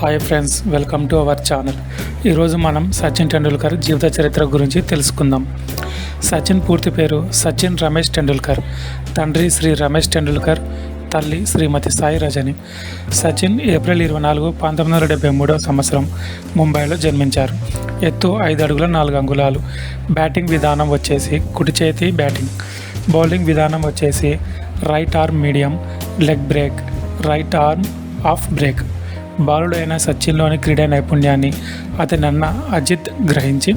Hi friends, welcome to our channel. ఈరోజు మనం సచిన్ టెండూల్కర్ జీవిత చరిత్ర గురించి తెలుసుకుందాం. సచిన్ పూర్తి పేరు సచిన్ రమేష్ టెండూల్కర్. తండ్రి శ్రీ రమేష్ టెండూల్కర్, తల్లి శ్రీమతి సాయి రజని. సచిన్ ఏప్రిల్ 24, 1973 సంవత్సరం ముంబైలో జన్మించారు. ఎత్తు 5 అడుగుల 4 అంగుళాలు. బ్యాటింగ్ విధానం వచ్చేసి కుడి చేతి బ్యాటింగ్. బౌలింగ్ విధానం వచ్చేసి right arm medium, leg break, right arm of break. బాలుడు అయిన సచిన్లోని క్రీడా నైపుణ్యాన్ని అతని అన్న అజిత్ గ్రహించి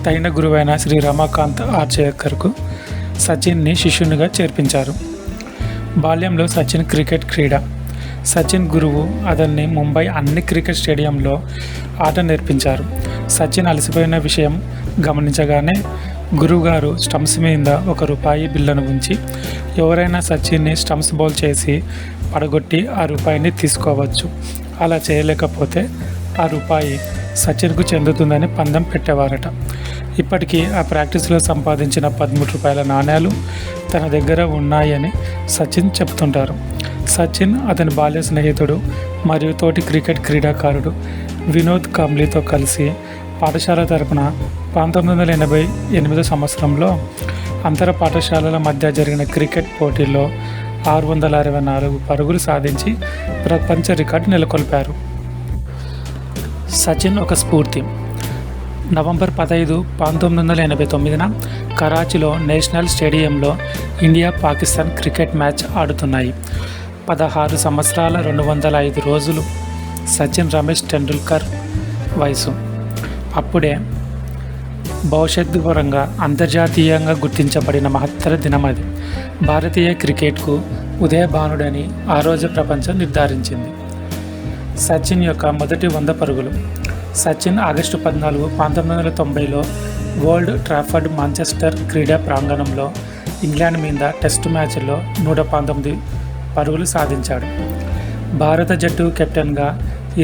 తగిన గురువైన శ్రీ రమాకాంత్ ఆర్చేకర్కు సచిన్ని శిష్యునిగా చేర్పించారు. బాల్యంలో సచిన్ క్రికెట్ క్రీడ. సచిన్ గురువు అతన్ని ముంబై అన్ని క్రికెట్ స్టేడియంలో ఆట నేర్పించారు. సచిన్ అలసిపోయిన విషయం గమనించగానే గురువుగారు స్టంప్స్ మీద ₹1 బిల్లును ఉంచి ఎవరైనా సచిన్ని స్టంప్స్ బౌల్ చేసి పడగొట్టి ₹1 తీసుకోవచ్చు, అలా చేయలేకపోతే ₹1 సచిన్కు చెందుతుందని పందెం పెట్టేవారట. ఇప్పటికీ ఆ ప్రాక్టీస్లో సంపాదించిన ₹13 నాణేలు తన దగ్గర ఉన్నాయని సచిన్ చెప్తుంటారు. సచిన్ అతని బాల్య స్నేహితుడు మరియు తోటి క్రికెట్ క్రీడాకారుడు వినోద్ కాంబ్లీతో కలిసి పాఠశాల తరపున 1988 సంవత్సరంలో అంతర పాఠశాలల మధ్య జరిగిన క్రికెట్ పోటీల్లో 664 పరుగులు సాధించి ప్రపంచ రికార్డు నెలకొల్పారు. సచిన్ ఒక స్ఫూర్తి. నవంబర్ 15, 1989 కరాచీలో నేషనల్ స్టేడియంలో ఇండియా పాకిస్తాన్ క్రికెట్ మ్యాచ్ ఆడుతున్నాయి. 16 సంవత్సరాల 205 రోజులు సచిన్ రమేష్ టెండూల్కర్ వయసు. అప్పుడే భవిష్యత్తు పరంగా అంతర్జాతీయంగా గుర్తించబడిన మహత్తర దినం అది. భారతీయ క్రికెట్కు ఉదయభానుడని ఆ రోజు ప్రపంచం నిర్ధారించింది. సచిన్ యొక్క మొదటి 100 పరుగులు. సచిన్ ఆగస్టు 14, 1990లో ఓల్డ్ ట్రాఫర్డ్ మాంచెస్టర్ క్రీడా ప్రాంగణంలో ఇంగ్లాండ్ మీద టెస్టు మ్యాచ్లో 119 పరుగులు సాధించాడు. భారత జట్టు కెప్టెన్గా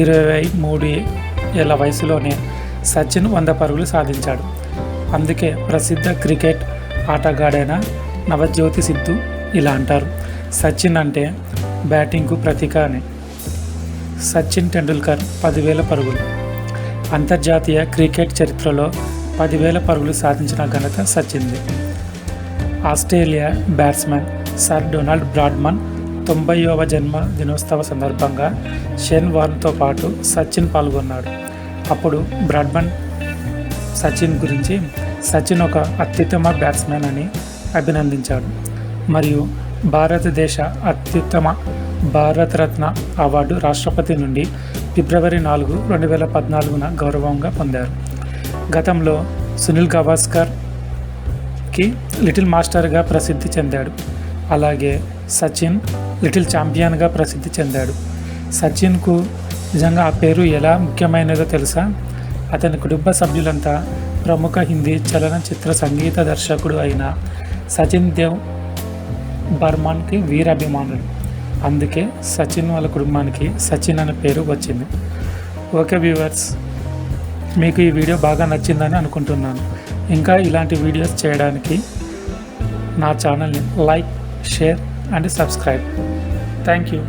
23 ఏళ్ల వయసులోనే సచిన్ 100 పరుగులు సాధించాడు. అందుకే ప్రసిద్ధ క్రికెట్ ఆటగాడైన నవజ్యోతి సిద్ధు ఇలా అంటారు, సచిన్ అంటే బ్యాటింగ్కు ప్రతీక అని. సచిన్ టెండూల్కర్ 10,000 పరుగులు. అంతర్జాతీయ క్రికెట్ చరిత్రలో 10,000 పరుగులు సాధించిన ఘనత సచిన్ది. Australia batsmen sir Donald Bradman 90వ జన్మదినోత్సవ సందర్భంగా షేన్ వార్న్తో పాటు సచిన్ పాల్గొన్నాడు. అప్పుడు బ్రాడ్మన్ సచిన్ గురించి సచిన్ ఒక అత్యుత్తమ బ్యాట్స్మెన్ అని అభినందించాడు మరియు భారతదేశ అత్యుత్తమ భారతరత్న అవార్డు రాష్ట్రపతి నుండి ఫిబ్రవరి 4, 2014 గౌరవంగా పొందారు. గతంలో సునీల్ గవాస్కర్కి లిటిల్ మాస్టర్గా ప్రసిద్ధి చెందాడు. అలాగే సచిన్ లిటిల్ ఛాంపియన్గా ప్రసిద్ధి చెందాడు. సచిన్కు నిజంగా ఆ పేరు ఎలా ముఖ్యమైనదో తెలుసా? అతని కుటుంబ సభ్యులంతా ప్రముఖ హిందీ చలనచిత్ర సంగీత దర్శకుడు అయిన సచిన్ దేవ్ బర్మన్కి వీరాభిమానులు. అందుకే సచిన్ వాళ్ళ కుటుంబానికి సచిన్ అనే పేరు వచ్చింది. ఓకే వ్యూవర్స్, మీకు ఈ వీడియో బాగా నచ్చిందని అనుకుంటున్నాను. ఇంకా ఇలాంటి వీడియోస్ చేయడానికి నా ఛానల్ని like, share and subscribe. Thank you.